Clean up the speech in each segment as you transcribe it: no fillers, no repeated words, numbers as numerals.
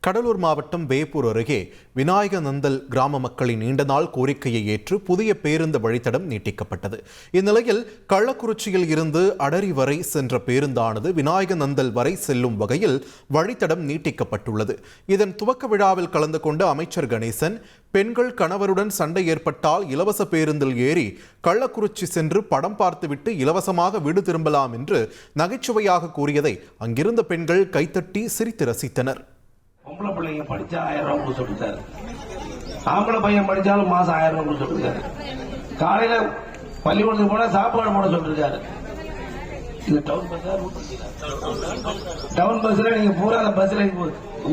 கடலூர் மாவட்டம் வேப்பூர் அருகே விநாயக நந்தல் கிராம மக்களின் நீண்ட நாள் கோரிக்கையை ஏற்று புதிய பேருந்து வழித்தடம் நீட்டிக்கப்பட்டது. இந்நிலையில் கள்ளக்குறிச்சியில் இருந்து அடரி வரை சென்ற பேருந்தானது விநாயக நந்தல் வரை செல்லும் வகையில் வழித்தடம் நீட்டிக்கப்பட்டுள்ளது. இதன் துவக்க விழாவில் கலந்து கொண்ட அமைச்சர் கணேசன், பெண்கள் கணவருடன் சண்டை ஏற்பட்டால் இலவச பேருந்தில் ஏறி கள்ளக்குறிச்சி சென்று படம் பார்த்துவிட்டு இலவசமாக வீடு திரும்பலாம் என்று நகைச்சுவையாக கூறியதை அங்கிருந்த பெண்கள் கைத்தட்டி சிரித்து ரசித்தனர். பொம்பளை பிள்ளைங்க படிச்சா 1000 ரூபாய் சொல்லிட்டாரு, ஆம்பளை பையன் படிச்சாலும் மாசம் 1000 ரூபாய் சொல்லிருக்காரு. காலையில பள்ளிக்கூடத்துக்கு போனா சாப்பாடு போட சொல்லிருக்காரு. இது டவுன் பஸ்ல நீங்க பூரா அந்த பஸ்ல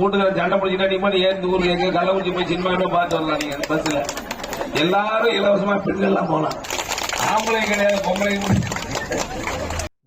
வீட்டுல சண்டை பிடிச்சிட்டா நீங்க ஏன் ஊருக்கு எங்க கள்ளக்குறிச்சி போய் சினிமா பார்த்து வரலாம். நீங்க பஸ்ல எல்லாரும் இலவசமா பெண்கள் எல்லாம் போலாம், ஆம்பளை கிடையாது பொம்பளை.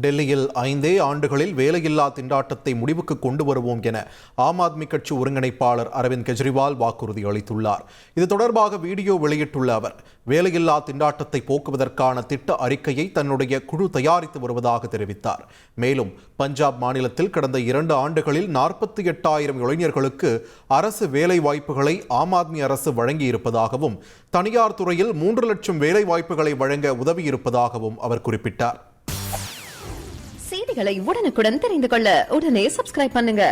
டெல்லியில் 5 ஆண்டுகளில் வேலையில்லா திண்டாட்டத்தை முடிவுக்கு கொண்டு வருவோம் என ஆம் ஆத்மி கட்சி ஒருங்கிணைப்பாளர் அரவிந்த் கெஜ்ரிவால் வாக்குறுதி அளித்துள்ளார். இது தொடர்பாக வீடியோ வெளியிட்டுள்ள அவர், வேலையில்லா திண்டாட்டத்தை போக்குவதற்கான திட்ட அறிக்கையை தன்னுடைய குழு தயாரித்து வருவதாக தெரிவித்தார். மேலும் பஞ்சாப் மாநிலத்தில் கடந்த 2 ஆண்டுகளில் 48,000 இளைஞர்களுக்கு அரசு வேலை வாய்ப்புகளை ஆம் ஆத்மி அரசு வழங்கியிருப்பதாகவும், தனியார் துறையில் 3 லட்சம் வேலை வாய்ப்புகளை வழங்க உதவியிருப்பதாகவும் அவர் குறிப்பிட்டார். செய்திகளை உடனுக்குடன் தெரிந்து கொள்ள உடனே சப்ஸ்கிரைப் பண்ணுங்க.